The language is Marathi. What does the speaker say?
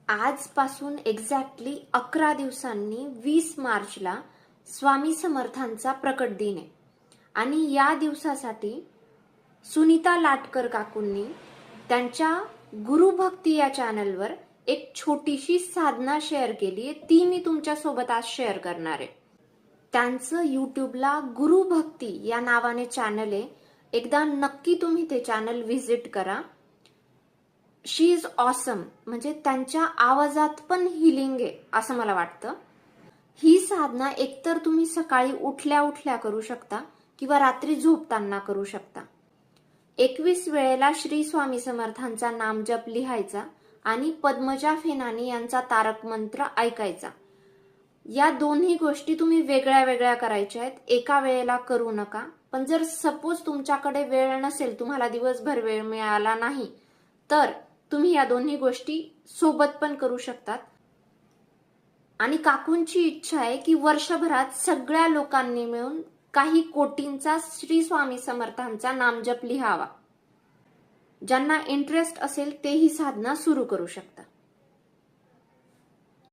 आजपासून एक्झॅक्टली 11 दिवसांनी 20 मार्चला स्वामी समर्थांचा प्रकट दिन आहे आणि या दिवसासाठी सुनीता लाटकर काकूंनी त्यांच्या गुरुभक्ती या चॅनलवर एक छोटीशी साधना शेअर केली आहे, ती मी तुमच्यासोबत आज शेअर करणार आहे. त्यांचं युट्यूबला गुरुभक्ती या नावाने चॅनल आहे. एकदा नक्की तुम्ही ते चॅनल व्हिजिट करा. शी इज ऑसम. म्हणजे त्यांच्या आवाजात पण हिलिंग आहे असं मला वाटतं. ही साधना एकतर तुम्ही सकाळी उठल्या उठल्या करू शकता किंवा रात्री झोपताना करू शकता. 21 वेळेला श्री स्वामी समर्थांचा नामजप लिहायचा आणि पद्मजा फेनानी यांचा तारक मंत्र ऐकायचा. या दोन्ही गोष्टी तुम्ही वेगळ्या वेगळ्या करायच्या आहेत, एका वेळेला करू नका. पण जर सपोज तुमच्याकडे वेळ नसेल, तुम्हाला दिवसभर वेळ मिळाला नाही, तर तुम्ही या दोन्ही गोष्टी सोबत पण करू शकतात. आणि काकूंची इच्छा आहे की वर्षभरात सगळ्या लोकांनी मिळून काही कोटींचा श्री स्वामी समर्थांचा नामजप लिहावा. ज्यांना इंटरेस्ट असेल ते ही साधना सुरू करू शकतात.